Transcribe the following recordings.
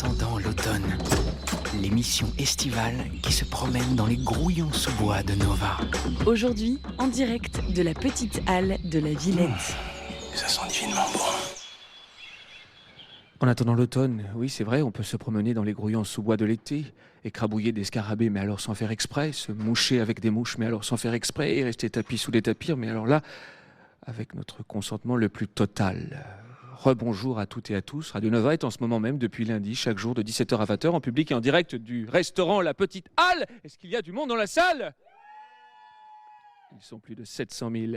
attendant l'automne. L'émission estivale qui se promène dans les grouillons sous-bois de Nova. Aujourd'hui, en direct de la petite halle de la Villette. Ça sent divinement bon. En attendant l'automne, oui c'est vrai, on peut se promener dans les grouillons sous-bois de l'été, écrabouiller des scarabées mais alors sans faire exprès, se moucher avec des mouches mais alors sans faire exprès, et rester tapis sous des tapirs mais alors là, avec notre consentement le plus total. Rebonjour à toutes et à tous. Radio Nova est en ce moment même, depuis lundi, chaque jour de 17h à 20h, en public et en direct du restaurant La Petite Halle. Est-ce qu'il y a du monde dans la salle ? Ils sont plus de 700 000.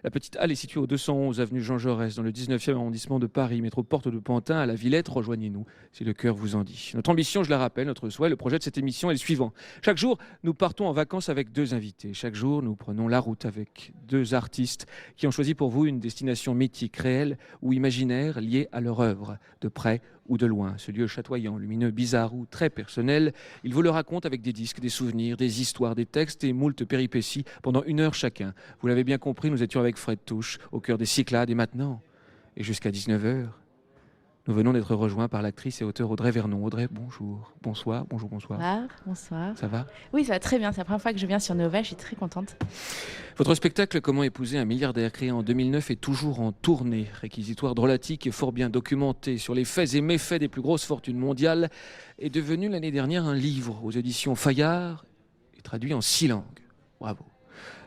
La Petite Halle est située au 211 avenue Jean Jaurès, dans le 19e arrondissement de Paris, métro Porte de Pantin, à la Villette. Rejoignez-nous si le cœur vous en dit. Notre ambition, je la rappelle, notre souhait, le projet de cette émission est le suivant. Chaque jour, nous partons en vacances avec deux invités. Chaque jour, nous prenons la route avec deux artistes qui ont choisi pour vous une destination mythique, réelle ou imaginaire, liée à leur œuvre, de près ou de loin. Ce lieu chatoyant, lumineux, bizarre ou très personnel, ils vous le racontent avec des disques, des souvenirs, des histoires, des textes et moult péripéties pendant 1 heure chacun. Vous l'avez bien compris, nous étions avec Fred Touche, au cœur des Cyclades, et maintenant, et jusqu'à 19h, nous venons d'être rejoints par l'actrice et auteure Audrey Vernon. Audrey, bonjour, bonsoir, bonjour, bonsoir. Bonsoir. Ça va ? Oui, ça va très bien. C'est la première fois que je viens sur Nova. Je suis très contente. Votre spectacle « Comment épouser un milliardaire » créé en 2009 est toujours en tournée. Réquisitoire drôlatique et fort bien documenté sur les faits et méfaits des plus grosses fortunes mondiales est devenu l'année dernière un livre aux éditions Fayard et traduit en 6 langues. Bravo.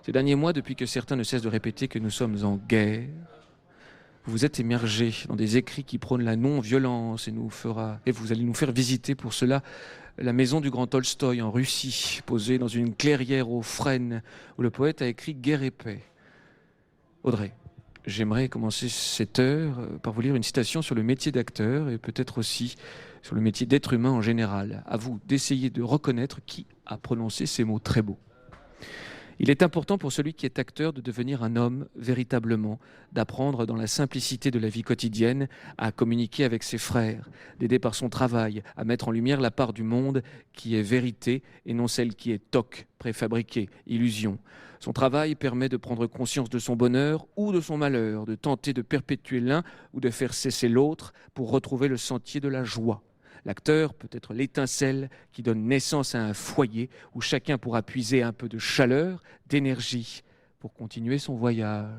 Ces derniers mois, depuis que certains ne cessent de répéter que nous sommes en guerre, vous vous êtes immergé dans des écrits qui prônent la non-violence et vous allez nous faire visiter pour cela la maison du grand Tolstoï en Russie, posée dans une clairière aux frênes, où le poète a écrit Guerre et paix. Audrey, j'aimerais commencer cette heure par vous lire une citation sur le métier d'acteur et peut-être aussi sur le métier d'être humain en général. À vous d'essayer de reconnaître qui a prononcé ces mots très beaux. Il est important pour celui qui est acteur de devenir un homme véritablement, d'apprendre dans la simplicité de la vie quotidienne à communiquer avec ses frères, d'aider par son travail à mettre en lumière la part du monde qui est vérité et non celle qui est toc, préfabriqué, illusion. Son travail permet de prendre conscience de son bonheur ou de son malheur, de tenter de perpétuer l'un ou de faire cesser l'autre pour retrouver le sentier de la joie. L'acteur peut être l'étincelle qui donne naissance à un foyer où chacun pourra puiser un peu de chaleur, d'énergie pour continuer son voyage.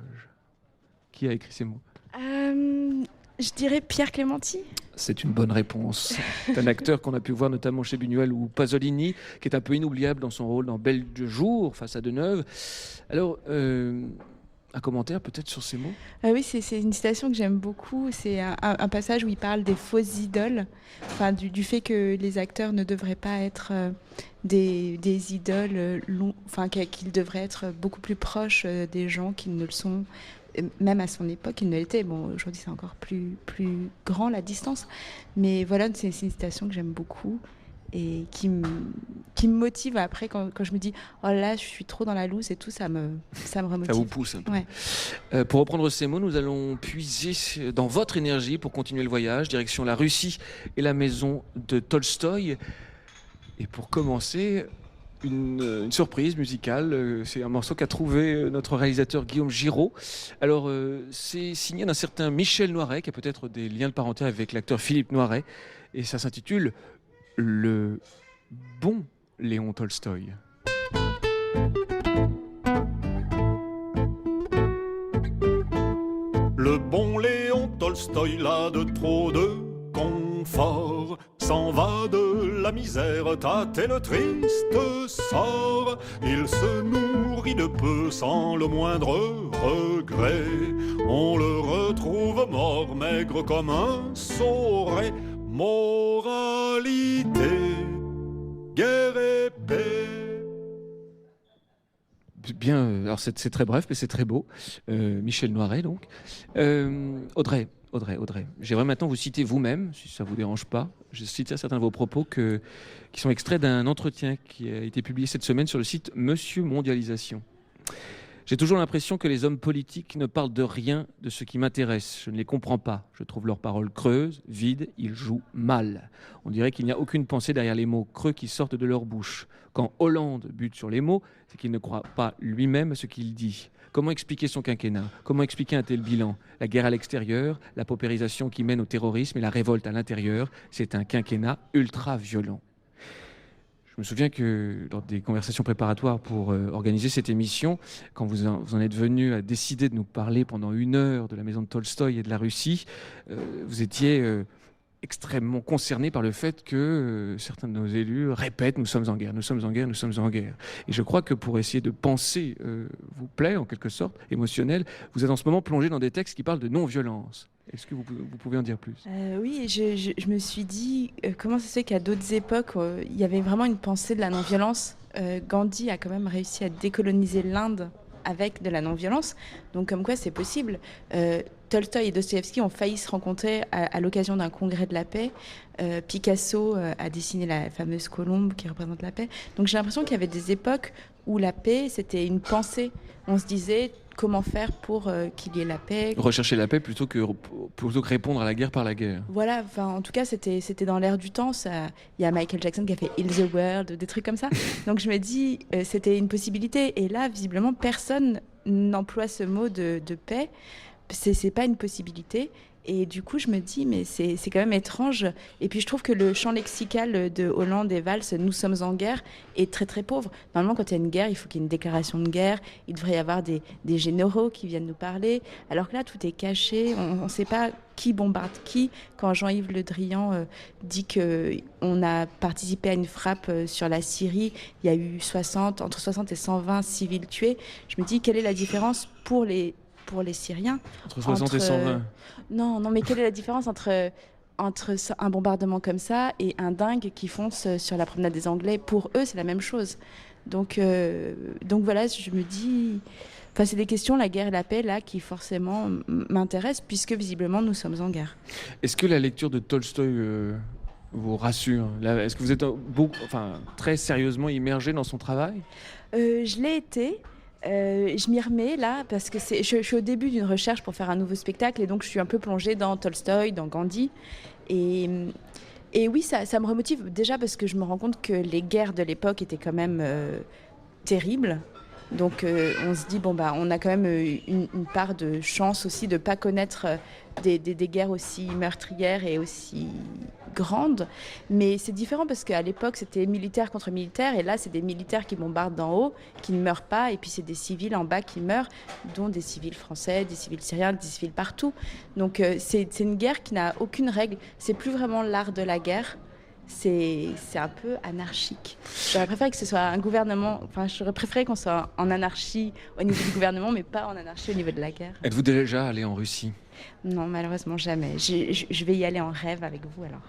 Qui a écrit ces mots ? Je dirais Pierre Clémenti. C'est une bonne réponse. C'est un acteur qu'on a pu voir notamment chez Buñuel ou Pasolini, qui est un peu inoubliable dans son rôle dans Belle de jour, face à Deneuve. Alors, un commentaire peut-être sur ces mots ? Oui, c'est une citation que j'aime beaucoup. C'est un passage où il parle des fausses idoles, enfin, du fait que les acteurs ne devraient pas être des idoles, enfin, qu'ils devraient être beaucoup plus proches des gens qu'ils ne le sont. Même à son époque, ils ne l'étaient. Bon, aujourd'hui, c'est encore plus grand la distance. Mais voilà, c'est une citation que j'aime beaucoup et qui me motive après quand je me dis oh là je suis trop dans la loose et tout, ça me remotive. Ça vous pousse un peu. Ouais. Pour reprendre ces mots, nous allons puiser dans votre énergie pour continuer le voyage, direction la Russie et la maison de Tolstoï. Et pour commencer, une surprise musicale, c'est un morceau qu'a trouvé notre réalisateur Guillaume Giraud. Alors c'est signé d'un certain Michel Noiret, qui a peut-être des liens de parenté avec l'acteur Philippe Noiret, et ça s'intitule Le bon Léon Tolstoï. Le bon Léon Tolstoï, là de trop de confort, s'en va de la misère tâter le triste sort. Il se nourrit de peu sans le moindre regret. On le retrouve mort, maigre comme un sauret. Moralité, guerre et paix. Bien, alors c'est très bref, mais c'est très beau. Michel Noiret, donc. Audrey, j'aimerais maintenant vous citer vous-même, si ça ne vous dérange pas. Je cite certains de vos propos qui sont extraits d'un entretien qui a été publié cette semaine sur le site Monsieur Mondialisation. J'ai toujours l'impression que les hommes politiques ne parlent de rien de ce qui m'intéresse. Je ne les comprends pas. Je trouve leurs paroles creuses, vides, ils jouent mal. On dirait qu'il n'y a aucune pensée derrière les mots creux qui sortent de leur bouche. Quand Hollande bute sur les mots, c'est qu'il ne croit pas lui-même à ce qu'il dit. Comment expliquer son quinquennat? Comment expliquer un tel bilan? La guerre à l'extérieur, la paupérisation qui mène au terrorisme et la révolte à l'intérieur, c'est un quinquennat ultra violent. Je me souviens que lors des conversations préparatoires pour organiser cette émission, quand vous en êtes venu à décider de nous parler pendant 1 heure de la maison de Tolstoï et de la Russie, vous étiez extrêmement concerné par le fait que certains de nos élus répètent « nous sommes en guerre, nous sommes en guerre, nous sommes en guerre ». Et je crois que pour essayer de penser vous plaît, en quelque sorte, émotionnel, vous êtes en ce moment plongé dans des textes qui parlent de non-violence. Est-ce que vous pouvez en dire plus? Oui, je me suis dit, comment ça se fait qu'à d'autres époques, il y avait vraiment une pensée de la non-violence. Gandhi a quand même réussi à décoloniser l'Inde avec de la non-violence, donc comme quoi c'est possible. Tolstoï et Dostoïevski ont failli se rencontrer à l'occasion d'un congrès de la paix. Picasso a dessiné la fameuse colombe qui représente la paix. Donc j'ai l'impression qu'il y avait des époques où la paix, c'était une pensée. On se disait comment faire pour qu'il y ait la paix. Rechercher la paix plutôt que répondre à la guerre par la guerre. Voilà, en tout cas, c'était dans l'air du temps. Il y a Michael Jackson qui a fait Heal the World, des trucs comme ça. Donc je me dis, c'était une possibilité. Et là, visiblement, personne n'emploie ce mot de paix. C'est pas une possibilité. Et du coup, je me dis, mais c'est quand même étrange. Et puis, je trouve que le champ lexical de Hollande et Valls, « Nous sommes en guerre », est très, très pauvre. Normalement, quand il y a une guerre, il faut qu'il y ait une déclaration de guerre. Il devrait y avoir des généraux qui viennent nous parler. Alors que là, tout est caché. On ne sait pas qui bombarde qui. Quand Jean-Yves Le Drian dit qu'on a participé à une frappe sur la Syrie, il y a eu entre 60 et 120 civils tués. Je me dis, quelle est la différence pour les Syriens? Entre 60 et 120. Non, mais quelle est la différence entre un bombardement comme ça et un dingue qui fonce sur la promenade des Anglais? Pour eux, c'est la même chose. Donc voilà, je me dis... Enfin, c'est des questions, la guerre et la paix, là, qui forcément m'intéressent, puisque visiblement, nous sommes en guerre. Est-ce que la lecture de Tolstoï vous rassure? Est-ce que vous êtes très sérieusement immergé dans son travail? Je l'ai été. Je m'y remets là parce que je suis au début d'une recherche pour faire un nouveau spectacle et donc je suis un peu plongée dans Tolstoï, dans Gandhi et oui, ça me remotive déjà parce que je me rends compte que les guerres de l'époque étaient quand même terribles. Donc on se dit, on a quand même une part de chance aussi de ne pas connaître des guerres aussi meurtrières et aussi grandes. Mais c'est différent parce qu'à l'époque, c'était militaire contre militaire. Et là, c'est des militaires qui bombardent d'en haut, qui ne meurent pas. Et puis, c'est des civils en bas qui meurent, dont des civils français, des civils syriens, des civils partout. Donc c'est une guerre qui n'a aucune règle. C'est plus vraiment l'art de la guerre. C'est un peu anarchique. J'aurais préféré que ce soit un gouvernement, j'aurais préféré qu'on soit en anarchie au niveau du gouvernement, mais pas en anarchie au niveau de la guerre. Êtes-vous déjà allé en Russie? Non, malheureusement jamais. Je vais y aller en rêve avec vous alors.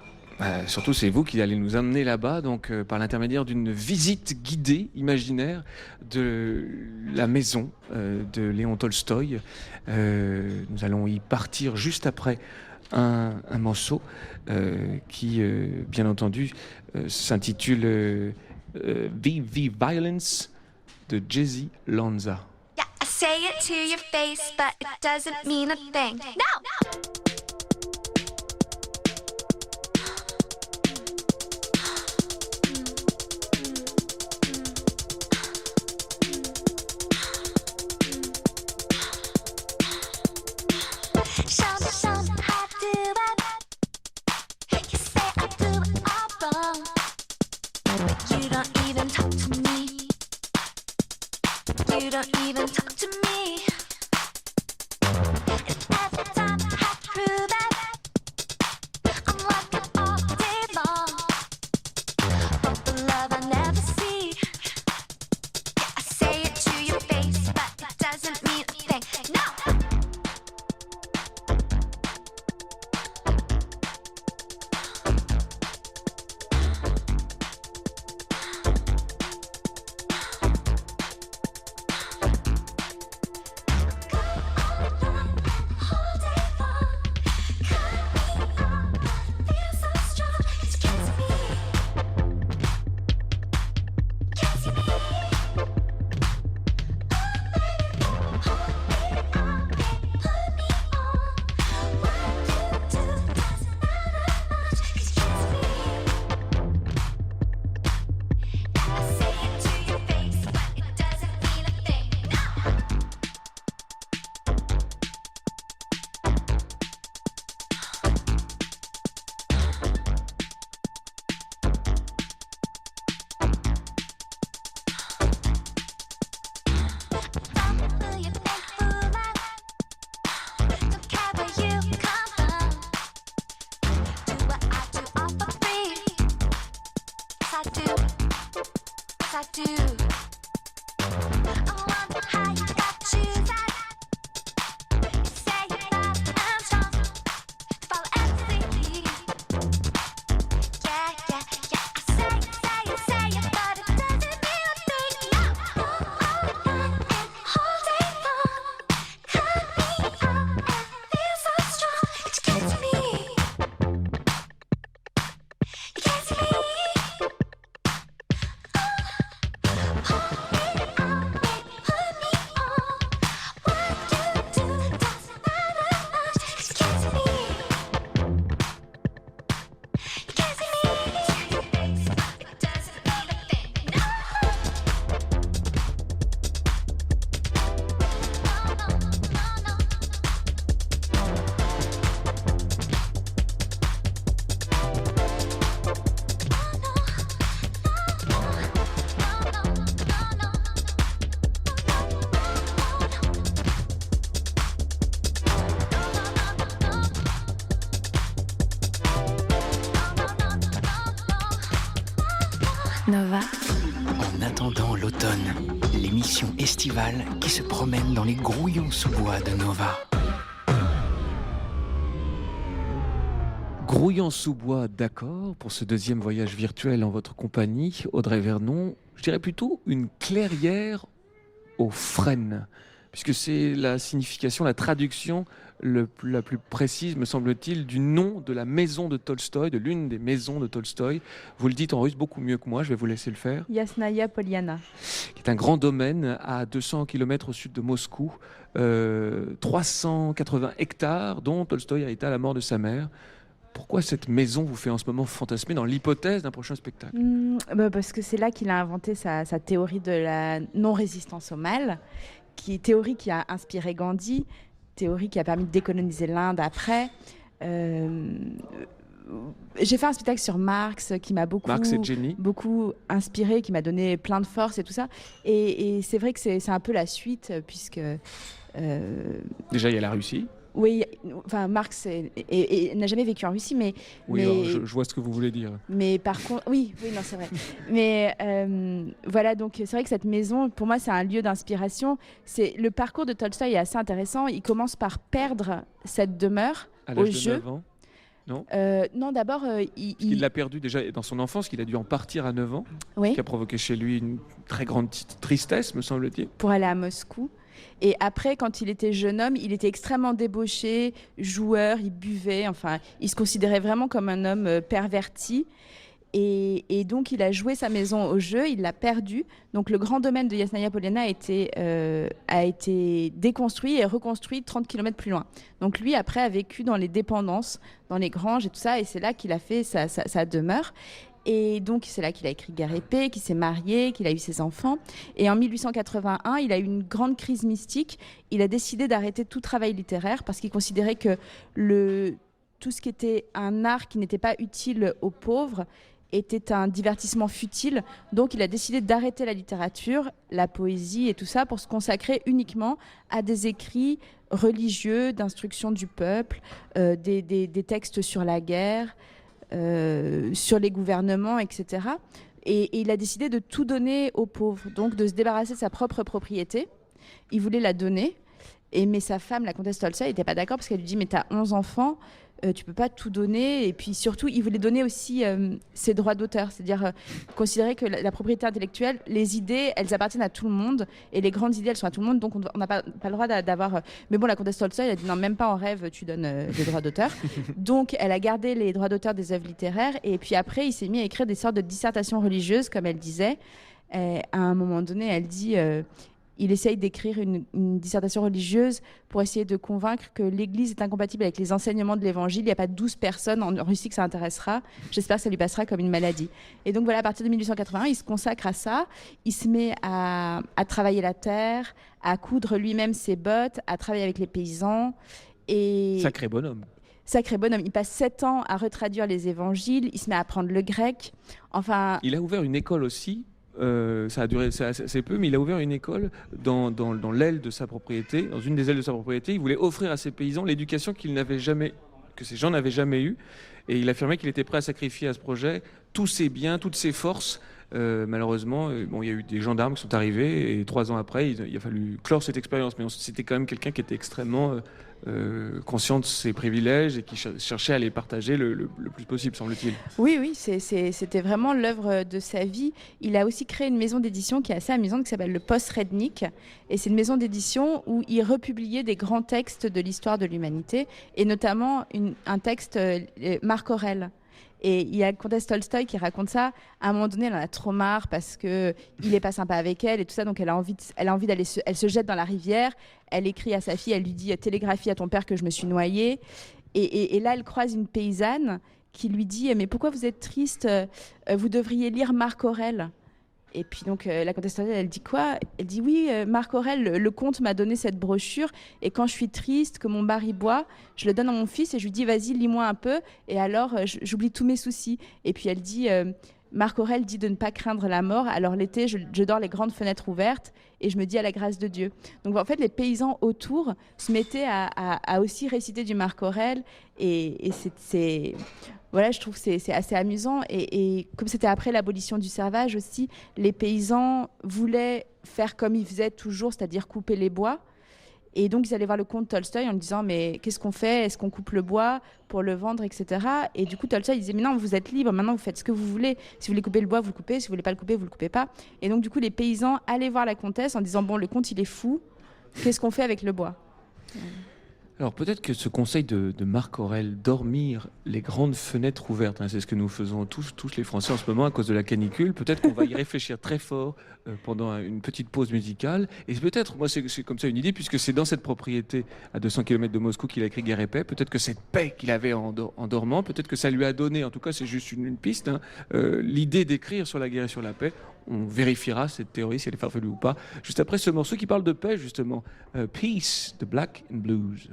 Surtout, c'est vous qui allez nous amener là-bas, donc par l'intermédiaire d'une visite guidée, imaginaire, de la maison de Léon Tolstoï. Nous allons y partir juste après un morceau qui, bien entendu, s'intitule VV Violence de Jesse Lanza. Yeah, I say it to your face, but it doesn't mean a thing. No! You don't even talk to me. And every time I have to prove it, I'm working all day long for the love I never see. Yeah, I say it to your face, but it doesn't mean a thing. No. Nova. En attendant l'automne, l'émission estivale qui se promène dans les grouillons sous-bois de Nova. Grouillant sous bois, d'accord, pour ce deuxième voyage virtuel en votre compagnie, Audrey Vernon. Je dirais plutôt une clairière aux frênes, puisque c'est la signification, la traduction la plus précise, me semble-t-il, du nom de la maison de Tolstoï, de l'une des maisons de Tolstoï. Vous le dites en russe beaucoup mieux que moi, je vais vous laisser le faire. Yasnaya Poliana. Qui est un grand domaine à 200 km au sud de Moscou, 380 hectares, dont Tolstoï a été à la mort de sa mère. Pourquoi cette maison vous fait en ce moment fantasmer dans l'hypothèse d'un prochain spectacle ? Parce que c'est là qu'il a inventé sa théorie de la non-résistance au mal, théorie qui a inspiré Gandhi, théorie qui a permis de décoloniser l'Inde après. J'ai fait un spectacle sur Marx qui m'a beaucoup inspiré, qui m'a donné plein de force et tout ça. Et c'est vrai que c'est un peu la suite, puisque... Déjà, il y a la Russie. Oui, enfin Marx n'a jamais vécu en Russie, mais... Oui, alors, je vois ce que vous voulez dire. Mais par contre, oui, non, c'est vrai. Mais voilà, donc c'est vrai que cette maison, pour moi, c'est un lieu d'inspiration. Le parcours de Tolstoï est assez intéressant. Il commence par perdre cette demeure au jeu. À l'âge de 9 ans. Non, non, d'abord, il l'a perdu déjà dans son enfance, qu'il a dû en partir à 9 ans, oui, qui a provoqué chez lui une très grande tristesse, me semble-t-il. Pour aller à Moscou. Et après, quand il était jeune homme, il était extrêmement débauché, joueur, il buvait, enfin, il se considérait vraiment comme un homme perverti. Et donc, il a joué sa maison au jeu, il l'a perdu. Donc, le grand domaine de Yasnaya Poliana a été déconstruit et reconstruit 30 km plus loin. Donc, lui, après, a vécu dans les dépendances, dans les granges et tout ça. Et c'est là qu'il a fait sa demeure. Et donc, c'est là qu'il a écrit Guerre et Paix, qu'il s'est marié, qu'il a eu ses enfants. Et en 1881, il a eu une grande crise mystique. Il a décidé d'arrêter tout travail littéraire parce qu'il considérait que tout ce qui était un art qui n'était pas utile aux pauvres était un divertissement futile. Donc, il a décidé d'arrêter la littérature, la poésie et tout ça pour se consacrer uniquement à des écrits religieux, d'instruction du peuple, des textes sur la guerre, sur les gouvernements, etc. Et il a décidé de tout donner aux pauvres, donc de se débarrasser de sa propre propriété. Il voulait la donner, mais sa femme, la comtesse Tolstoï, n'était pas d'accord parce qu'elle lui dit « mais tu as 11 enfants, tu peux pas tout donner ». Et puis surtout, il voulait donner aussi ses droits d'auteur, c'est-à-dire considérer que la propriété intellectuelle, les idées, elles appartiennent à tout le monde, et les grandes idées, elles sont à tout le monde, donc on n'a pas le droit d'avoir... Mais bon, la comtesse Tolstoï, elle a dit « non, même pas en rêve, tu donnes des droits d'auteur ». Donc, elle a gardé les droits d'auteur des œuvres littéraires, et puis après, il s'est mis à écrire des sortes de dissertations religieuses, comme elle disait. Et à un moment donné, elle dit... il essaye d'écrire une dissertation religieuse pour essayer de convaincre que l'Église est incompatible avec les enseignements de l'Évangile. Il n'y a pas 12 personnes en Russie que ça intéressera. J'espère que ça lui passera comme une maladie. Et donc voilà, à partir de 1881, il se consacre à ça. Il se met à travailler la terre, à coudre lui-même ses bottes, à travailler avec les paysans. Et... Sacré bonhomme. Sacré bonhomme. Il passe 7 ans à retraduire les évangiles. Il se met à apprendre le grec. Enfin... Il a ouvert une école aussi. Ça a duré assez peu, mais il a ouvert une école dans l'aile de sa propriété, dans une des ailes de sa propriété. Il voulait offrir à ses paysans l'éducation que ces gens n'avaient jamais eue. Et il affirmait qu'il était prêt à sacrifier à ce projet tous ses biens, toutes ses forces. Malheureusement, il y a eu des gendarmes qui sont arrivés et 3 ans après, il a fallu clore cette expérience. Mais c'était quand même quelqu'un qui était extrêmement conscient de ses privilèges et qui cherchait à les partager le plus possible, semble-t-il. Oui, c'était vraiment l'œuvre de sa vie. Il a aussi créé une maison d'édition qui est assez amusante, qui s'appelle le Posrednik. Et c'est une maison d'édition où il republiait des grands textes de l'histoire de l'humanité, et notamment un texte, Marc Aurèle. Et il y a la comtesse Tolstoï qui raconte ça. À un moment donné, elle en a trop marre parce qu'il n'est pas sympa avec elle et tout ça. Donc, elle a envie d'aller elle se jette dans la rivière. Elle écrit à sa fille, elle lui dit « télégraphie à ton père que je me suis noyée ». Et là, elle croise une paysanne qui lui dit « mais pourquoi vous êtes triste ? Vous devriez lire Marc Aurèle ». Et puis donc la comtesse Tolstoï, elle dit quoi ? Elle dit oui, Marc Aurèle, le comte m'a donné cette brochure, et quand je suis triste, que mon mari boit, je le donne à mon fils et je lui dis vas-y, lis-moi un peu, et alors j'oublie tous mes soucis. Et puis elle dit Marc Aurèle dit de ne pas craindre la mort, alors l'été je dors les grandes fenêtres ouvertes et je me dis à la grâce de Dieu. Donc en fait les paysans autour se mettaient à aussi réciter du Marc Aurèle, et c'est voilà, je trouve que c'est assez amusant. Et comme c'était après l'abolition du servage aussi, les paysans voulaient faire comme ils faisaient toujours, c'est-à-dire couper les bois. Et donc, ils allaient voir le comte Tolstoï en lui disant « Mais qu'est-ce qu'on fait ? Est-ce qu'on coupe le bois pour le vendre, etc. » Et du coup, Tolstoï disait « Mais non, vous êtes libre, maintenant vous faites ce que vous voulez. Si vous voulez couper le bois, vous le coupez. Si vous voulez pas le couper, vous le coupez pas. » Et donc, du coup, les paysans allaient voir la comtesse en disant « Bon, le comte, il est fou. Qu'est-ce qu'on fait avec le bois ?» Alors peut-être que ce conseil de Marc Aurèle, dormir les grandes fenêtres ouvertes, c'est ce que nous faisons tous les Français en ce moment à cause de la canicule, peut-être qu'on va y réfléchir très fort pendant une petite pause musicale. Et peut-être, moi c'est comme ça une idée, puisque c'est dans cette propriété à 200 km de Moscou qu'il a écrit Guerre et paix, peut-être que cette paix qu'il avait en dormant, peut-être que ça lui a donné, en tout cas c'est juste une piste, l'idée d'écrire sur la guerre et sur la paix. On vérifiera cette théorie, si elle est farfelue ou pas, juste après ce morceau qui parle de paix, justement. Peace, de Black and Blues.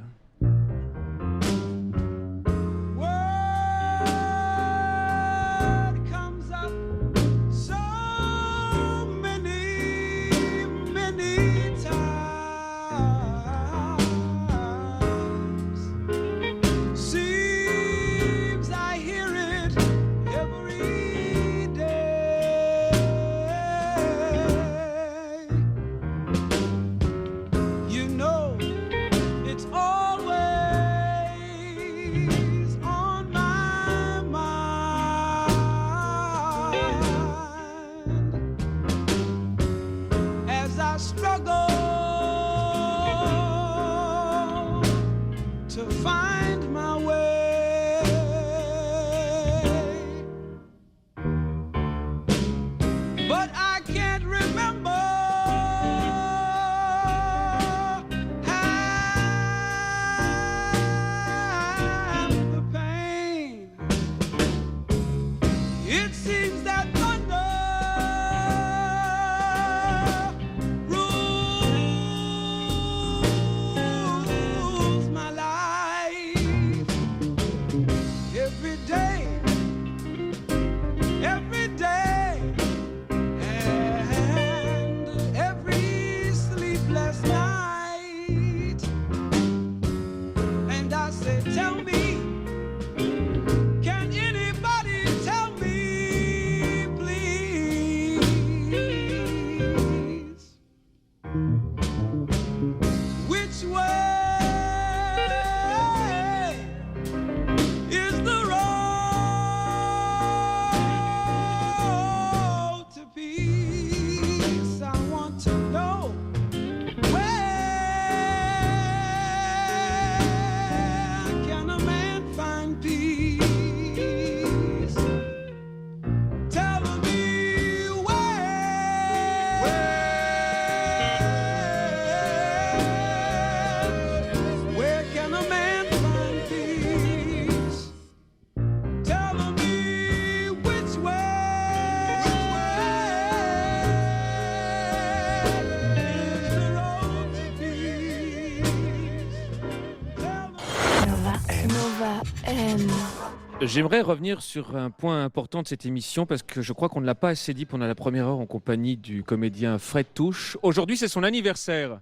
J'aimerais revenir sur un point important de cette émission parce que je crois qu'on ne l'a pas assez dit pendant la première heure en compagnie du comédien Fred Touche. Aujourd'hui, c'est son anniversaire.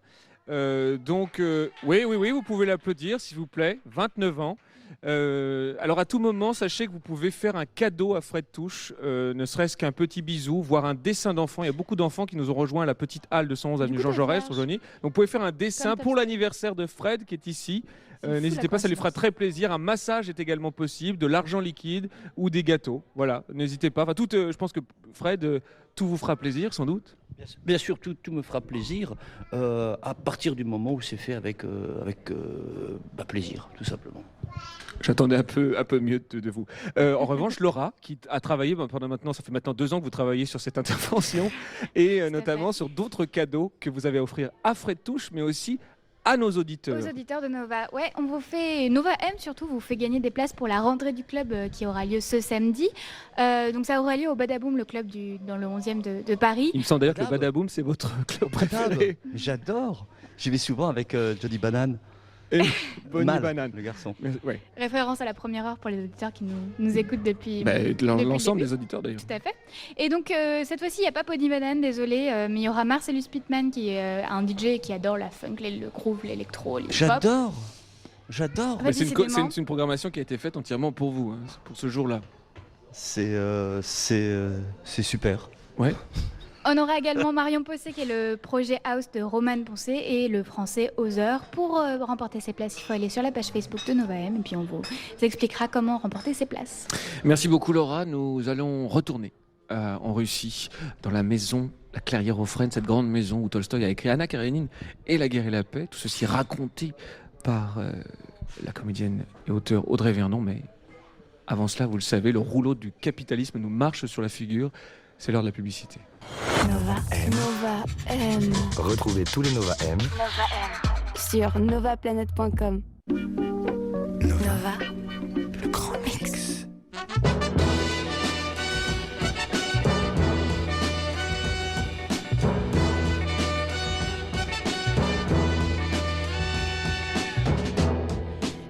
Oui, vous pouvez l'applaudir, s'il vous plaît. 29 ans. Alors, à tout moment, sachez que vous pouvez faire un cadeau à Fred Touche, ne serait-ce qu'un petit bisou, voire un dessin d'enfant. Il y a beaucoup d'enfants qui nous ont rejoints à la petite halle de 111 avenue Jean Jaurès aujourd'hui. Donc, vous pouvez faire un dessin pour l'anniversaire de Fred qui est ici. N'hésitez pas, ça lui fera très plaisir. Un massage est également possible, de l'argent liquide ou des gâteaux. Voilà, n'hésitez pas. Enfin, je pense que Fred, tout vous fera plaisir, sans doute. Bien sûr, tout me fera plaisir à partir du moment où c'est fait avec plaisir, tout simplement. J'attendais un peu mieux de vous. En revanche, Laura, qui a travaillé pendant maintenant, ça fait maintenant 2 ans que vous travaillez sur cette intervention, et notamment sur d'autres cadeaux que vous avez à offrir à Fred Touche, mais aussi à nos auditeurs. Aux auditeurs de Nova. Ouais, Nova M surtout vous fait gagner des places pour la rentrée du club qui aura lieu ce samedi. Donc ça aura lieu au Badaboom, le club dans le 11e de Paris. Il me semble d'ailleurs que le Badaboom, c'est votre club préféré. J'adore. J'y vais souvent avec Johnny Banane. Et Bonnie Banane, le garçon. Ouais. Référence à la première heure pour les auditeurs qui nous écoutent depuis. L'ensemble des auditeurs d'ailleurs. Tout à fait. Et donc cette fois-ci, il n'y a pas Bonnie Banane, désolé, mais il y aura Marcellus Pittman qui est un DJ qui adore la funk, le groove, l'électro, l'hip-hop. J'adore. J'adore. Bah, Mais c'est décidément. une programmation qui a été faite entièrement pour vous, hein, pour ce jour-là. C'est super. Ouais. On aura également Marion Poncé qui est le projet house de Roman Poncé et le français Other. Pour remporter ses places, il faut aller sur la page Facebook de Nova M et puis on vous expliquera comment remporter ses places. Merci beaucoup Laura. Nous allons retourner en Russie, dans la maison, la Clairière aux Frênes, cette grande maison où Tolstoï a écrit Anna Karénine et La guerre et la paix. Tout ceci raconté par la comédienne et auteure Audrey Vernon. Mais avant cela, vous le savez, le rouleau du capitalisme nous marche sur la figure. C'est l'heure de la publicité. Nova M. Retrouvez tous les Nova M Sur novaplanète.com. Nova, le grand mix.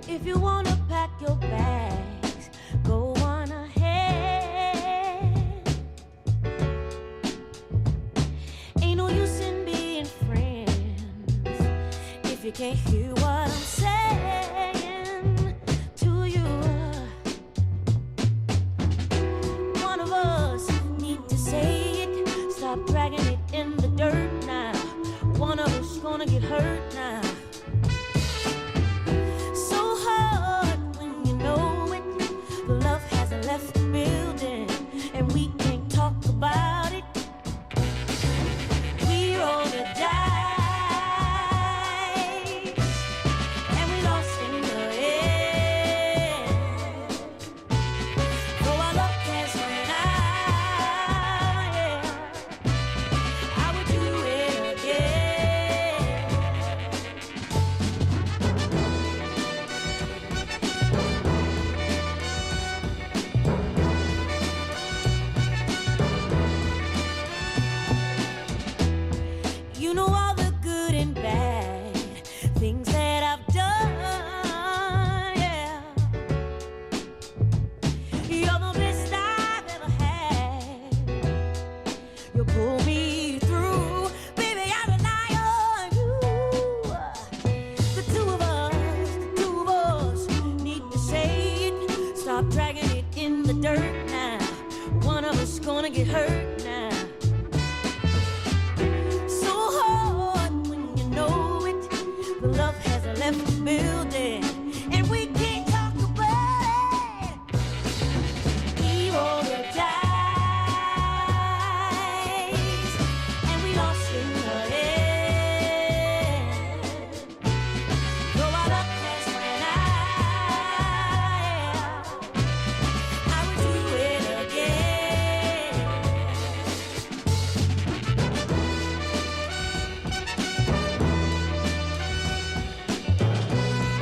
If you wanna pack your bags, go on ahead. Ain't no use in being friends if you can't hear what I'm saying to you. One of us need to say it, stop dragging it in the dirt now. One of us gonna get hurt now. So hard when you know it. The love hasn't left the building, and we can't talk about it. We roll the dice, and we lost in the end. Though our luck has run out, yeah, I would do it again. You know all the good and bad things that I've done, yeah. You're the best I've ever had. You pull me through, baby, I rely on you. The two of us need to say it. Stop dragging it in the dirt now. One of us gonna get hurt now. So hard when you know it. The love hasn't left the building, and we can't talk about it. We roll the dice, and we lost in the end. Though our luck has run out, I would do it again.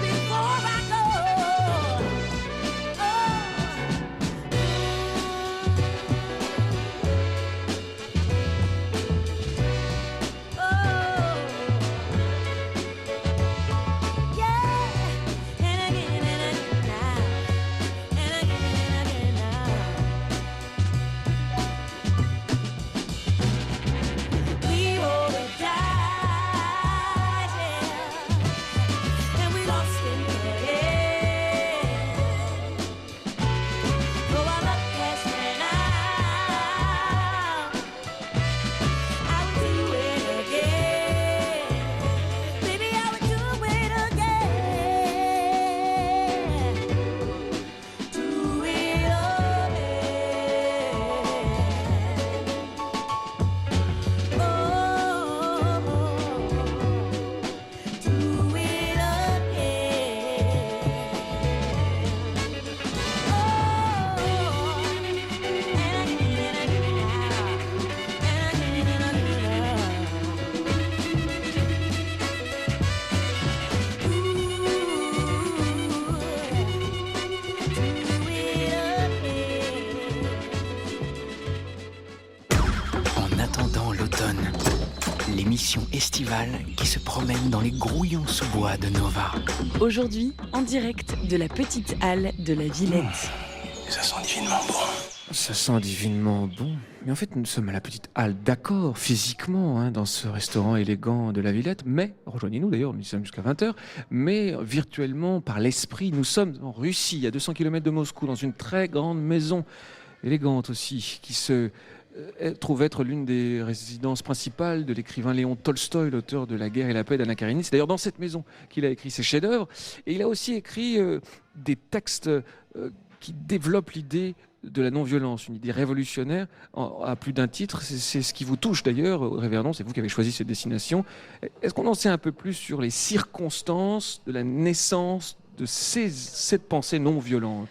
Before I go, yeah, and again now, and again now. We roll the dice, yeah, and we lost in the end. Though our luck has run out, I would do it again. Baby, I would do it again. Do it again. Oh, do it En attendant l'automne, l'émission estivale qui se promène dans les grouillons sous-bois de Nova. Aujourd'hui, en direct de la petite halle de la Villette. Ça sent divinement bon. Ça sent divinement bon. Mais en fait, nous sommes à la petite halle, d'accord, physiquement, dans ce restaurant élégant de la Villette, mais, rejoignez-nous d'ailleurs, nous y sommes jusqu'à 20h, mais virtuellement, par l'esprit, nous sommes en Russie, à 200 km de Moscou, dans une très grande maison, élégante aussi, qui se trouve être l'une des résidences principales de l'écrivain Léon Tolstoï, l'auteur de La guerre et la paix d'Anna Karénine. C'est d'ailleurs dans cette maison qu'il a écrit ses chefs-d'œuvre. Et il a aussi écrit des textes qui développent l'idée de la non-violence, une idée révolutionnaire à plus d'un titre. C'est ce qui vous touche d'ailleurs, Révérend, c'est vous qui avez choisi cette destination. Est-ce qu'on en sait un peu plus sur les circonstances de la naissance de cette pensée non-violente ?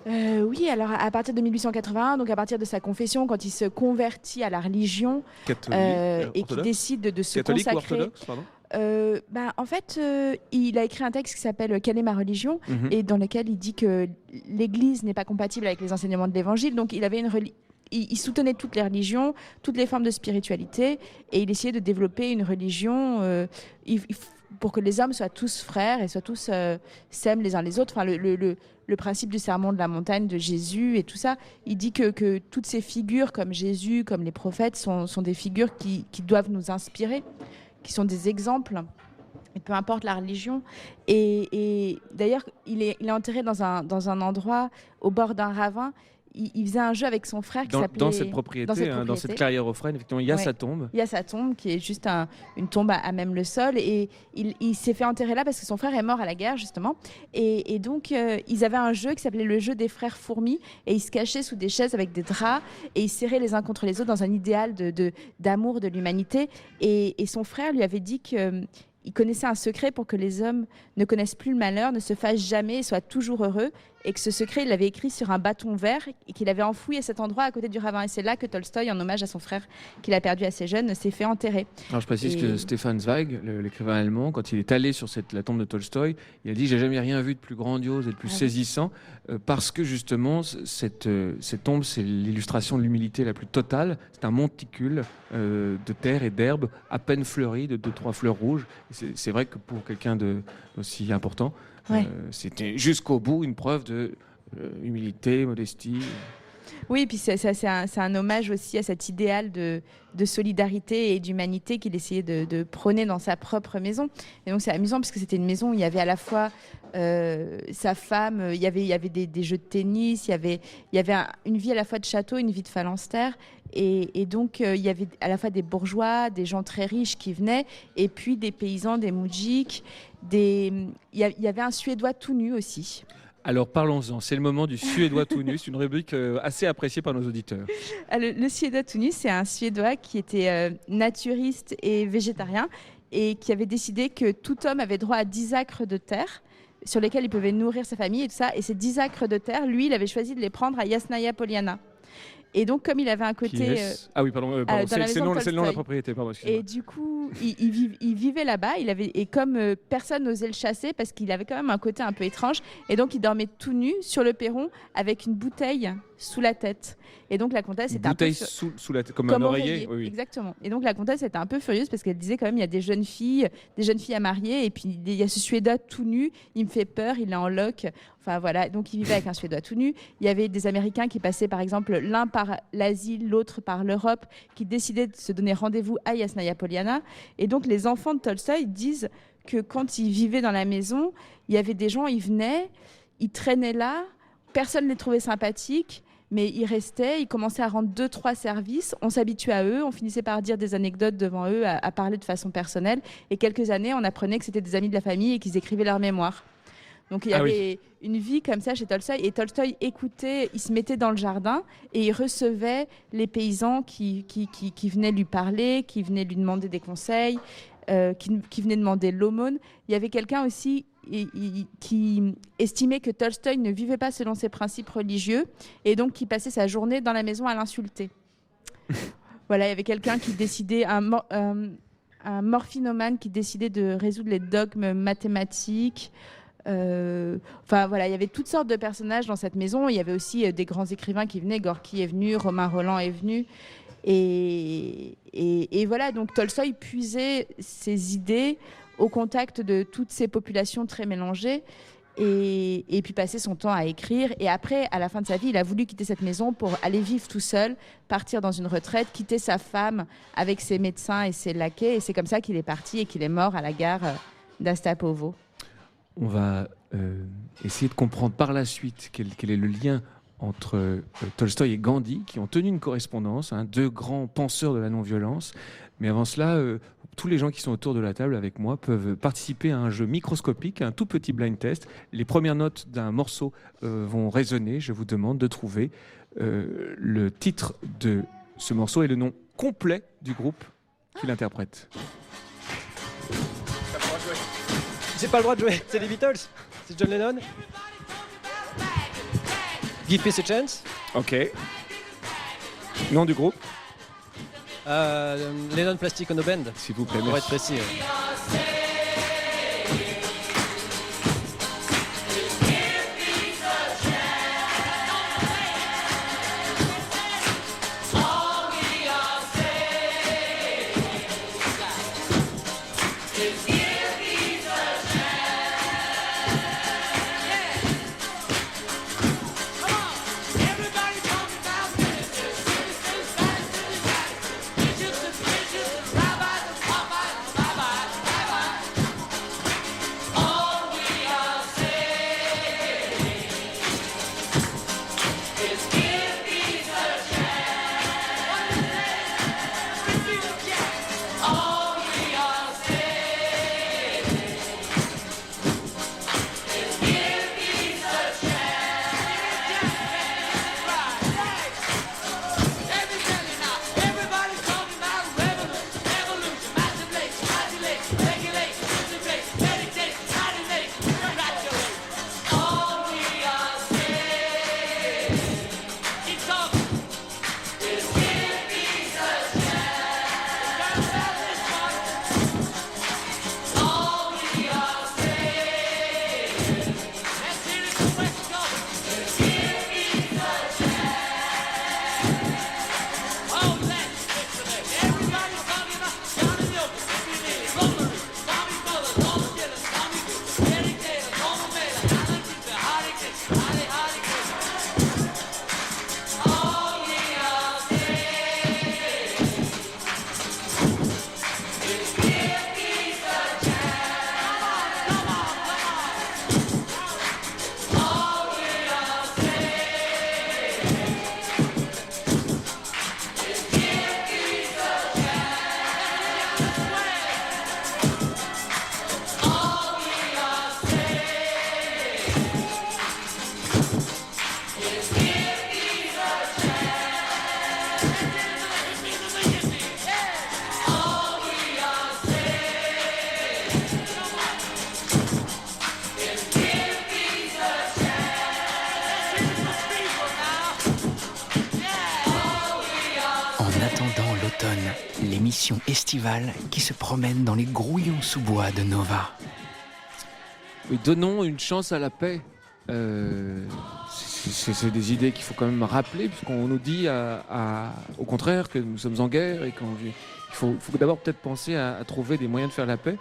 Oui, alors à partir de 1881, donc à partir de sa confession, quand il se convertit à la religion et qu'il décide de se catholique consacrer. Ou orthodoxe, pardon En fait, il a écrit un texte qui s'appelle Quelle est ma religion et dans lequel il dit que l'Église n'est pas compatible avec les enseignements de l'Évangile. Donc il avait il soutenait toutes les religions, toutes les formes de spiritualité et il essayait de développer une religion pour que les hommes soient tous frères et soient tous s'aiment les uns les autres. Enfin, le principe du sermon de la montagne de Jésus et tout ça, il dit que toutes ces figures comme Jésus, comme les prophètes sont des figures qui doivent nous inspirer, qui sont des exemples, et peu importe la religion. Et d'ailleurs, il est enterré dans un endroit au bord d'un ravin. Il faisait un jeu avec son frère qui s'appelait... Dans cette propriété, dans cette clairière au frêne, effectivement, il y a sa tombe. Il y a sa tombe qui est juste une tombe à même le sol. Et il s'est fait enterrer là parce que son frère est mort à la guerre, justement. Et donc, ils avaient un jeu qui s'appelait le jeu des frères fourmis. Et ils se cachaient sous des chaises avec des draps. Et ils se serraient les uns contre les autres dans un idéal d'amour de l'humanité. Et son frère lui avait dit qu'il connaissait un secret pour que les hommes ne connaissent plus le malheur, ne se fassent jamais et soient toujours heureux. Et que ce secret, il l'avait écrit sur un bâton vert et qu'il avait enfoui à cet endroit à côté du ravin. Et c'est là que Tolstoï, en hommage à son frère qu'il a perdu assez jeune, s'est fait enterrer. Alors je précise que Stefan Zweig, l'écrivain allemand, quand il est allé sur la tombe de Tolstoï, il a dit « J'ai jamais rien vu de plus grandiose et de plus saisissant parce que justement, cette tombe, c'est l'illustration de l'humilité la plus totale. C'est un monticule de terre et d'herbe à peine fleuri de 2-3 fleurs rouges. C'est vrai que pour quelqu'un d'aussi important, c'était jusqu'au bout une preuve de humilité, modestie. Oui, puis c'est un hommage aussi à cet idéal de solidarité et d'humanité qu'il essayait de prôner dans sa propre maison. Et donc c'est amusant parce que c'était une maison où il y avait à la fois sa femme, il y avait des jeux de tennis, il y avait une vie à la fois de château, une vie de phalanstère. Et donc, il y avait à la fois des bourgeois, des gens très riches qui venaient, et puis des paysans, des moudjiks. Il y avait un Suédois tout nu aussi. Alors parlons-en, c'est le moment du Suédois tout nu, c'est une rubrique assez appréciée par nos auditeurs. Le Suédois tout nu, c'est un Suédois qui était naturiste et végétarien, et qui avait décidé que tout homme avait droit à 10 acres de terre, sur lesquels il pouvait nourrir sa famille et tout ça. Et ces 10 acres de terre, lui, il avait choisi de les prendre à Yasnaya Poliana. Et donc, comme il avait un côté... Ah oui, pardon, c'est le nom de la propriété, pardon, excusez-moi. Et du coup, il vivait là-bas, et comme personne n'osait le chasser, parce qu'il avait quand même un côté un peu étrange, et donc il dormait tout nu sur le perron avec une bouteille sous la tête. Et donc la comtesse était bouteille sous la tête, comme un oreiller. Oui. Exactement. Et donc la comtesse était un peu furieuse, parce qu'elle disait quand même, il y a des jeunes filles à marier, et puis il y a ce Suédois tout nu, il me fait peur, il est en loque. Enfin voilà, donc il vivait avec un Suédois tout nu. Il y avait des Américains qui passaient par exemple l'un par l'Asie, l'autre par l'Europe, qui décidaient de se donner rendez-vous à Yasnaya Poliana. Et donc les enfants de Tolstoï disent que quand ils vivaient dans la maison, il y avait des gens, ils venaient, ils traînaient là, personne ne les trouvait sympathiques, mais ils restaient, ils commençaient à rendre 2-3 services, on s'habituait à eux, on finissait par dire des anecdotes devant eux, à parler de façon personnelle. Et quelques années, on apprenait que c'était des amis de la famille et qu'ils écrivaient leurs mémoires. Donc il y avait une vie comme ça chez Tolstoï, et Tolstoï écoutait, il se mettait dans le jardin et il recevait les paysans qui venaient lui parler, qui venaient lui demander des conseils, qui venaient demander l'aumône. Il y avait quelqu'un aussi qui estimait que Tolstoï ne vivait pas selon ses principes religieux et donc qui passait sa journée dans la maison à l'insulter. Voilà, il y avait quelqu'un qui décidait, un morphinomane qui décidait de résoudre les dogmes mathématiques. Enfin voilà, il y avait toutes sortes de personnages dans cette maison. Il y avait aussi des grands écrivains qui venaient. Gorky est venu, Romain Rolland est venu, et voilà. Donc Tolstoï puisait ses idées au contact de toutes ces populations très mélangées. et puis passer son temps à écrire. Et après, à la fin de sa vie, il a voulu quitter cette maison pour aller vivre tout seul, partir dans une retraite, quitter sa femme avec ses médecins et ses laquais. Et c'est comme ça qu'il est parti et qu'il est mort à la gare d'Astapovo. On va essayer de comprendre par la suite quel est le lien entre Tolstoï et Gandhi, qui ont tenu une correspondance, deux grands penseurs de la non-violence. Mais avant cela, tous les gens qui sont autour de la table avec moi peuvent participer à un jeu microscopique, un tout petit blind test. Les premières notes d'un morceau vont résonner. Je vous demande de trouver le titre de ce morceau et le nom complet du groupe qui l'interprète. J'ai pas le droit de jouer, c'est les Beatles, c'est John Lennon. Give Peace a Chance. Ok. Nom du groupe. Lennon Plastic Ono Band. S'il vous plaît, pour merci. être précis. L'émission estivale qui se promène dans les grouillons sous-bois de Nova. Oui, donnons une chance à la paix. C'est des idées qu'il faut quand même rappeler, puisqu'on nous dit au contraire que nous sommes en guerre et qu'il faut d'abord peut-être penser à trouver des moyens de faire la paix.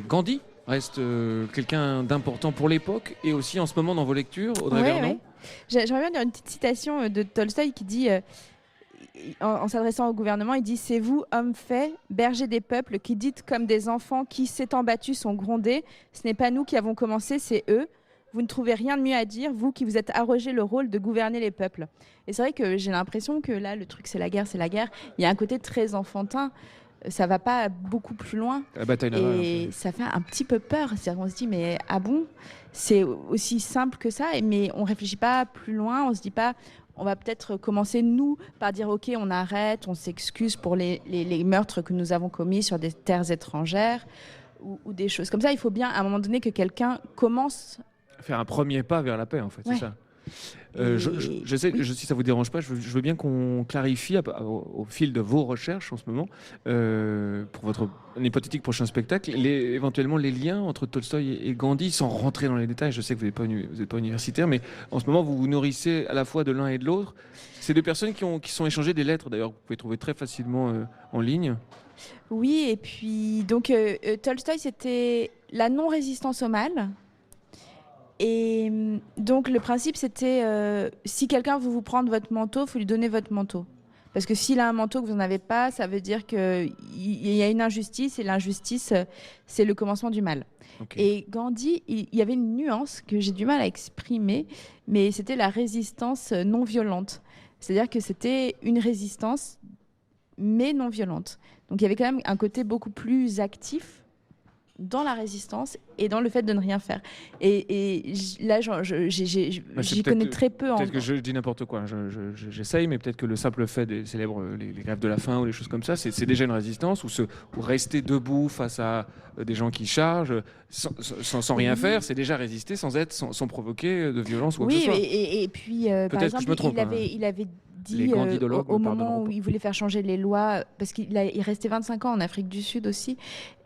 Gandhi reste quelqu'un d'important pour l'époque et aussi en ce moment dans vos lectures, Audrey Vernon. Ouais. J'aimerais bien dire une petite citation de Tolstoï qui dit... en s'adressant au gouvernement, il dit « C'est vous, hommes faits, bergers des peuples, qui dites comme des enfants qui, s'étant battus, sont grondés. Ce n'est pas nous qui avons commencé, c'est eux. Vous ne trouvez rien de mieux à dire, vous qui vous êtes arrogé le rôle de gouverner les peuples. » Et c'est vrai que j'ai l'impression que là, le truc, c'est la guerre, c'est la guerre. Il y a un côté très enfantin. Ça va pas beaucoup plus loin. La bataille navale. Et ça fait un petit peu peur. C'est-à-dire qu'on se dit, mais ah bon, c'est aussi simple que ça, mais on réfléchit pas plus loin, on se dit pas... On va peut-être commencer, nous, par dire « Ok, on arrête, on s'excuse pour les meurtres que nous avons commis sur des terres étrangères ou des choses comme ça. » Il faut bien, à un moment donné, que quelqu'un commence... Faire un premier pas vers la paix, en fait, c'est ça. Je sais, si ça vous dérange pas, je veux bien qu'on clarifie au fil de vos recherches en ce moment, pour votre hypothétique prochain spectacle, éventuellement les liens entre Tolstoï et Gandhi, sans rentrer dans les détails. Je sais que vous n'êtes pas universitaire, mais en ce moment vous vous nourrissez à la fois de l'un et de l'autre. C'est deux personnes qui sont échangées des lettres, d'ailleurs, vous pouvez trouver très facilement en ligne. Oui, et puis donc Tolstoï, c'était la non-résistance au mal. Et donc le principe c'était si quelqu'un veut vous prendre votre manteau, il faut lui donner votre manteau. Parce que s'il a un manteau que vous n'avez pas, ça veut dire qu'il y a une injustice et l'injustice, c'est le commencement du mal. Okay. Et Gandhi, il y avait une nuance que j'ai du mal à exprimer, mais c'était la résistance non violente. C'est-à-dire que c'était une résistance, mais non violente. Donc il y avait quand même un côté beaucoup plus actif dans la résistance et dans le fait de ne rien faire. Et là, j'y connais très peu. Peut-être que je dis n'importe quoi. J'essaye, mais peut-être que le simple fait de célébrer les grèves de la faim ou les choses comme ça, c'est déjà une résistance, ou rester debout face à des gens qui chargent sans rien faire, c'est déjà résister sans provoquer de violence ou quoi que ce soit. Oui, et puis, par exemple, il avait dit au moment où il voulait faire changer les lois, parce qu'il restait 25 ans en Afrique du Sud aussi,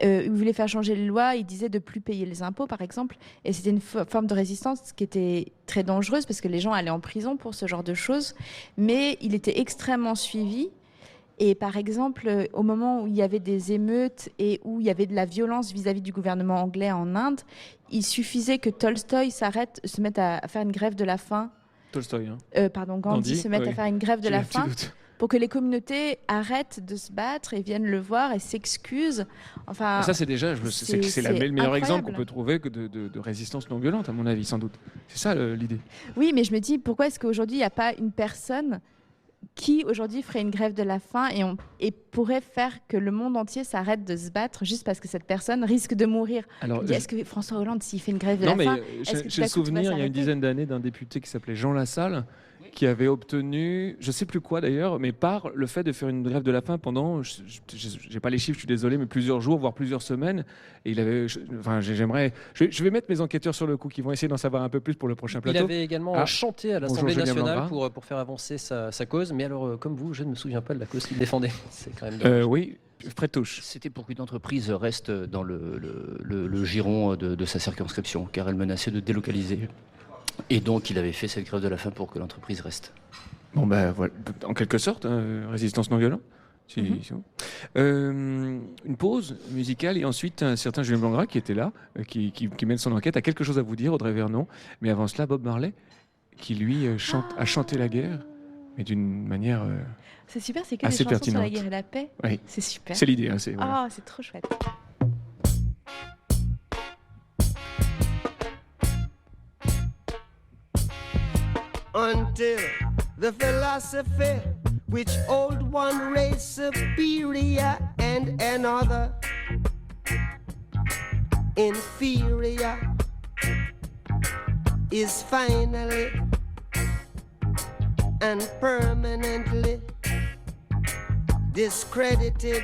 il voulait faire changer les lois, il disait de plus payer les impôts par exemple, et c'était une forme de résistance qui était très dangereuse parce que les gens allaient en prison pour ce genre de choses, mais il était extrêmement suivi. Et par exemple, au moment où il y avait des émeutes et où il y avait de la violence vis-à-vis du gouvernement anglais en Inde, il suffisait que Tolstoï se mette à faire une grève de la faim. Tolstoï, hein. Gandhi se mette à faire une grève de la faim pour que les communautés arrêtent de se battre et viennent le voir et s'excusent. Enfin, ça, c'est déjà, c'est le meilleur exemple qu'on peut trouver de résistance non violente, à mon avis, sans doute. C'est ça l'idée. Oui, mais je me dis, pourquoi est-ce qu'aujourd'hui, il n'y a pas une personne qui, aujourd'hui, ferait une grève de la faim et pourrait faire que le monde entier s'arrête de se battre juste parce que cette personne risque de mourir. Est-ce que François Hollande, s'il fait une grève de la faim... J'ai le souvenir, il y a une dizaine d'années, d'un député qui s'appelait Jean Lassalle, qui avait obtenu, je ne sais plus quoi d'ailleurs, mais par le fait de faire une grève de la faim pendant, je n'ai pas les chiffres, je suis désolé, mais plusieurs jours, voire plusieurs semaines. Et il avait, je vais mettre mes enquêteurs sur le coup, qui vont essayer d'en savoir un peu plus pour le prochain plateau. Il avait également chanté à l'Assemblée nationale pour faire avancer sa cause, mais alors, comme vous, je ne me souviens pas de la cause qu'il défendait. C'est quand même dommage. Oui. Fred Touche. C'était pour qu'une entreprise reste dans le giron de sa circonscription, car elle menaçait de délocaliser. Et donc, il avait fait cette grève de la faim pour que l'entreprise reste. Bon, ben voilà, en quelque sorte, résistance non violente. Une pause musicale et ensuite un certain Julien Blangra qui était là, qui mène son enquête, a quelque chose à vous dire, Audrey Vernon. Mais avant cela, Bob Marley, qui lui a chanté la guerre, mais d'une manière c'est super, c'est que des chansons pertinente. Sur la guerre et la paix. Oui. C'est super. C'est l'idée. Hein, voilà. C'est trop chouette. Until the philosophy which hold one race superior and another inferior is finally and permanently discredited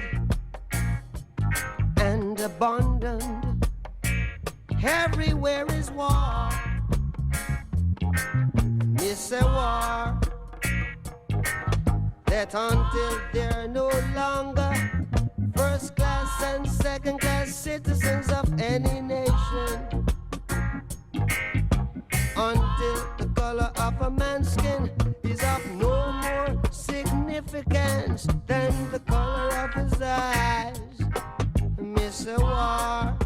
and abandoned. Everywhere is war. It's a war that until they're no longer first class and second class citizens of any nation, until the color of a man's skin is of no more significance than the color of his eyes. Miss a war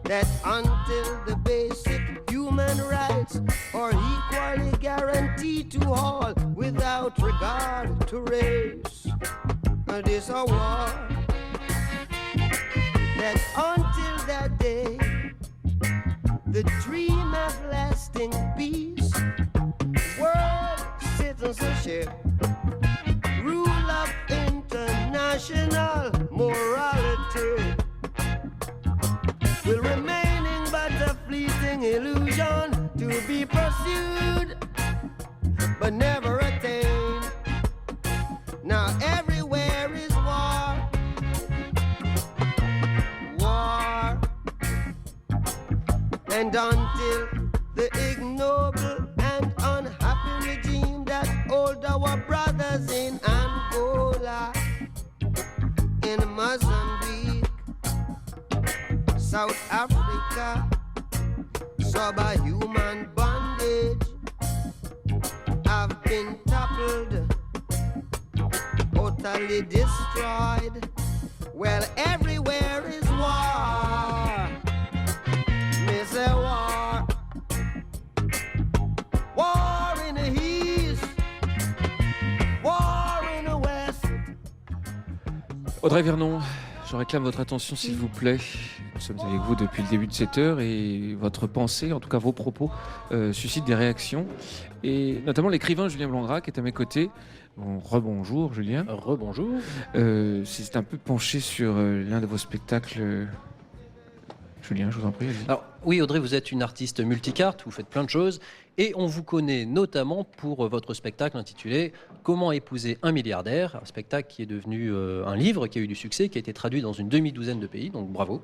that until the basic human rights are equally guaranteed to all without regard to race. This a war that until that day the dream of lasting peace, world citizenship, rule of international morality will remaining but a fleeting illusion to be pursued but never attained. Now everywhere is war, war, and until the ignoble and unhappy regime that hold our brothers in Angola, in Mozambique, South Africa, subhuman bondage have been toppled, utterly destroyed. Well, everywhere is war, miss a war. Audrey Vernon, je réclame votre attention s'il vous plaît. Nous sommes avec vous depuis le début de cette heure et votre pensée, en tout cas vos propos, suscitent des réactions. Et notamment l'écrivain Julien Blangrac est à mes côtés. Bon, rebonjour Julien. Rebonjour. C'est un peu penché sur l'un de vos spectacles. Julien, je vous en prie. Allez. Alors oui, Audrey, vous êtes une artiste multicarte, vous faites plein de choses et on vous connaît notamment pour votre spectacle intitulé « Comment épouser un milliardaire », un spectacle qui est devenu un livre, qui a eu du succès, qui a été traduit dans une demi-douzaine de pays, donc bravo.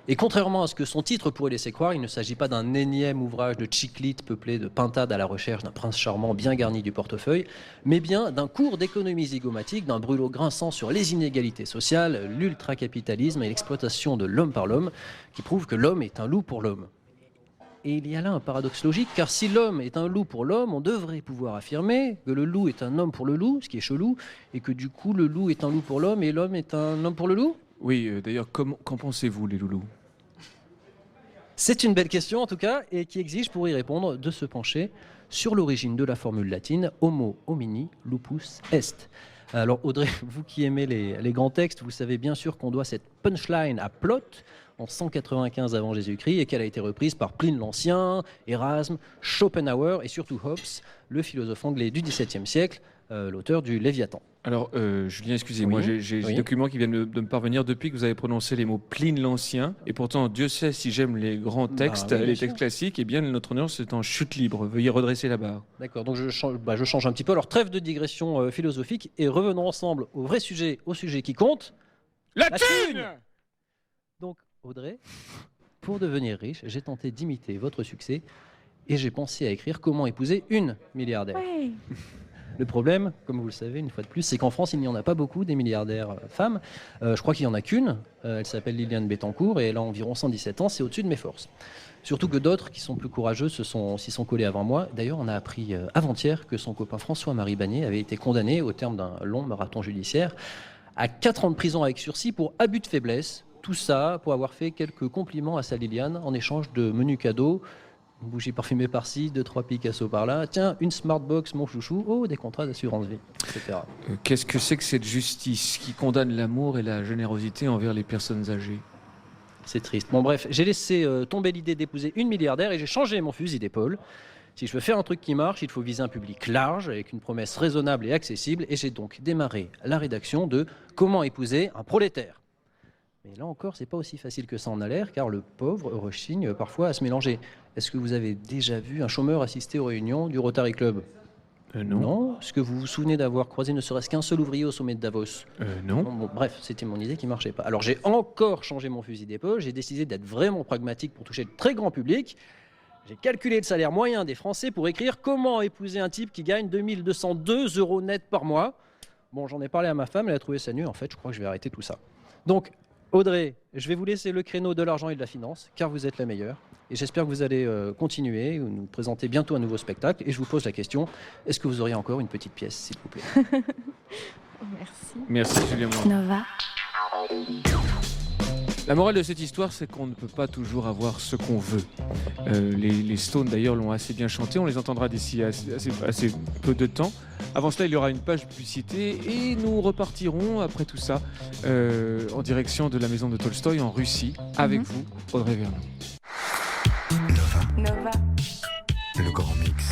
Et contrairement à ce que son titre pourrait laisser croire, il ne s'agit pas d'un énième ouvrage de chick-lit peuplé de pintades à la recherche d'un prince charmant bien garni du portefeuille, mais bien d'un cours d'économie zygomatique, d'un brûlot grinçant sur les inégalités sociales, l'ultracapitalisme et l'exploitation de l'homme par l'homme, qui prouve que l'homme est un loup pour l'homme. Et il y a là un paradoxe logique, car si l'homme est un loup pour l'homme, on devrait pouvoir affirmer que le loup est un homme pour le loup, ce qui est chelou, et que du coup le loup est un loup pour l'homme et l'homme est un homme pour le loup. Oui, d'ailleurs, qu'en pensez-vous les loulous ? C'est une belle question en tout cas, et qui exige pour y répondre de se pencher sur l'origine de la formule latine Homo homini lupus est. Alors Audrey, vous qui aimez les grands textes, vous savez bien sûr qu'on doit cette punchline à Plaute en 195 avant Jésus-Christ et qu'elle a été reprise par Pline l'Ancien, Erasme, Schopenhauer et surtout Hobbes, le philosophe anglais du XVIIe siècle, l'auteur du Léviathan. Alors, Julien, excusez-moi, j'ai des documents qui viennent de me parvenir depuis que vous avez prononcé les mots Pline l'Ancien. Et pourtant, Dieu sait si j'aime les grands textes, les textes classiques, et bien notre nuance est en chute libre. Veuillez redresser la barre. D'accord, donc je change un petit peu. Alors, trêve de digression philosophique et revenons ensemble au vrai sujet, au sujet qui compte. La thune. Donc, Audrey, pour devenir riche, j'ai tenté d'imiter votre succès et j'ai pensé à écrire Comment épouser une milliardaire. Ouais. Le problème, comme vous le savez, une fois de plus, c'est qu'en France, il n'y en a pas beaucoup des milliardaires femmes. Je crois qu'il n'y en a qu'une. Elle s'appelle Liliane Bettencourt et elle a environ 117 ans. C'est au-dessus de mes forces. Surtout que d'autres, qui sont plus courageux, s'y sont collés avant moi. D'ailleurs, on a appris avant-hier que son copain François-Marie Bagné avait été condamné, au terme d'un long marathon judiciaire, à 4 ans de prison avec sursis pour abus de faiblesse. Tout ça pour avoir fait quelques compliments à sa Liliane en échange de menus cadeaux. Une bougie parfumée par-ci, 2-3 Picasso par-là. Tiens, une Smartbox, mon chouchou. Oh, des contrats d'assurance vie, etc. Qu'est-ce que c'est que cette justice qui condamne l'amour et la générosité envers les personnes âgées ? C'est triste. Bon, bref, j'ai laissé tomber l'idée d'épouser une milliardaire et j'ai changé mon fusil d'épaule. Si je veux faire un truc qui marche, il faut viser un public large, avec une promesse raisonnable et accessible. Et j'ai donc démarré la rédaction de Comment épouser un prolétaire. Mais là encore, c'est pas aussi facile que ça en a l'air, car le pauvre rechigne parfois à se mélanger. Est-ce que vous avez déjà vu un chômeur assister aux réunions du Rotary Club ? Non. Est-ce que vous vous souvenez d'avoir croisé ne serait-ce qu'un seul ouvrier au sommet de Davos ? Non. Bon, bref, c'était mon idée qui marchait pas. Alors j'ai encore changé mon fusil d'épaule, j'ai décidé d'être vraiment pragmatique pour toucher le très grand public. J'ai calculé le salaire moyen des Français pour écrire Comment épouser un type qui gagne 2202 € net par mois. Bon, j'en ai parlé à ma femme, elle a trouvé ça nul. En fait, je crois que je vais arrêter tout ça. Donc, Audrey, je vais vous laisser le créneau de l'argent et de la finance, car vous êtes la meilleure. Et j'espère que vous allez continuer, nous présenter bientôt un nouveau spectacle. Et je vous pose la question, est-ce que vous auriez encore une petite pièce, s'il vous plaît ? Merci. Merci, Julien. Nova. La morale de cette histoire, c'est qu'on ne peut pas toujours avoir ce qu'on veut. Les Stones, d'ailleurs, l'ont assez bien chanté. On les entendra d'ici assez peu de temps. Avant cela, il y aura une page publicité et nous repartirons, après tout ça, en direction de la maison de Tolstoï en Russie, avec vous, Audrey Vernon. Nova. Le grand mix.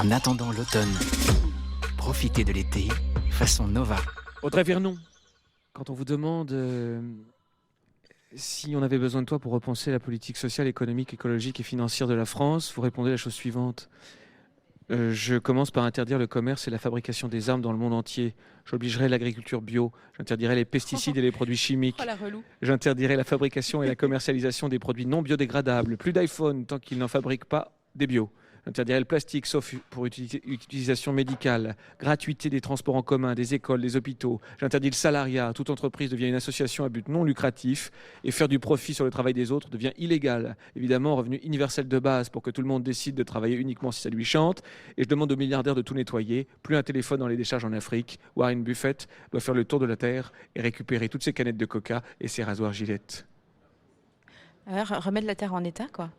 En attendant l'automne, profitez de l'été façon Nova. Audrey Vernon, quand on vous demande si on avait besoin de toi pour repenser la politique sociale, économique, écologique et financière de la France, vous répondez la chose suivante. Je commence par interdire le commerce et la fabrication des armes dans le monde entier. J'obligerai l'agriculture bio. J'interdirai les pesticides et les produits chimiques. Oh la relou. J'interdirai la fabrication et la commercialisation des produits non biodégradables. Plus d'iPhone tant qu'ils n'en fabriquent pas des bio. J'interdirai le plastique sauf pour utilisation médicale. Gratuité des transports en commun, des écoles, des hôpitaux. J'interdis le salariat. Toute entreprise devient une association à but non lucratif. Et faire du profit sur le travail des autres devient illégal. Évidemment, revenu universel de base pour que tout le monde décide de travailler uniquement si ça lui chante. Et je demande aux milliardaires de tout nettoyer. Plus un téléphone dans les décharges en Afrique. Warren Buffett doit faire le tour de la Terre et récupérer toutes ses canettes de coca et ses rasoirs Gillette. Remettre la terre en état, quoi.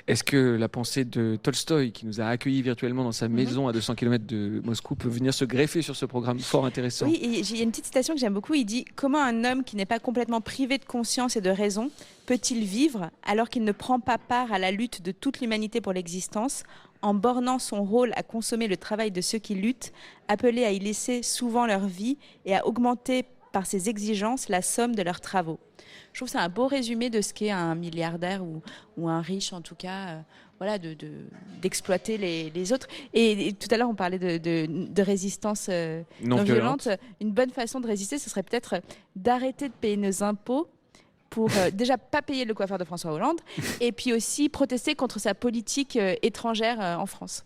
Est-ce que la pensée de Tolstoï, qui nous a accueillis virtuellement dans sa maison à 200 km de Moscou, peut venir se greffer sur ce programme fort intéressant? Oui, et il y a une petite citation que j'aime beaucoup. Il dit « Comment un homme qui n'est pas complètement privé de conscience et de raison peut-il vivre alors qu'il ne prend pas part à la lutte de toute l'humanité pour l'existence, en bornant son rôle à consommer le travail de ceux qui luttent, appelés à y laisser souvent leur vie et à augmenter par ses exigences la somme de leurs travaux ?» Je trouve que c'est un beau résumé de ce qu'est un milliardaire ou un riche, en tout cas, voilà, d'exploiter les autres. Et tout à l'heure, on parlait de résistance non violente. Une bonne façon de résister, ce serait peut-être d'arrêter de payer nos impôts pour déjà pas payer le coiffeur de François Hollande et puis aussi protester contre sa politique étrangère en France.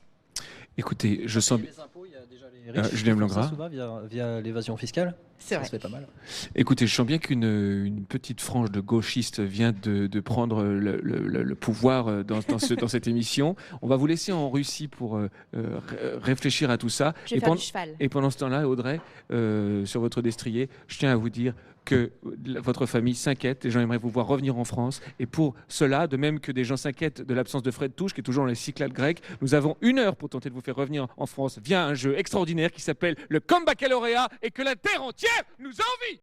Écoutez, je sens... Les impôts, il y a déjà les riches Julien qui font ça Blangras. souvent via l'évasion fiscale. C'est vrai. Ça se fait pas mal. Écoutez, je sens bien qu'une petite frange de gauchistes vient de prendre le pouvoir dans cette émission. On va vous laisser en Russie pour réfléchir à tout ça. Je vais faire du cheval. Et pendant ce temps-là, Audrey, sur votre destrier, je tiens à vous dire que votre famille s'inquiète. Les gens aimeraient vous voir revenir en France. Et pour cela, de même que des gens s'inquiètent de l'absence de Fred Touche, qui est toujours dans les Cyclades grecques, nous avons 1 heure pour tenter de vous faire revenir en France via un jeu extraordinaire qui s'appelle le Comeback Baccalauréat et que la terre entière nous envie.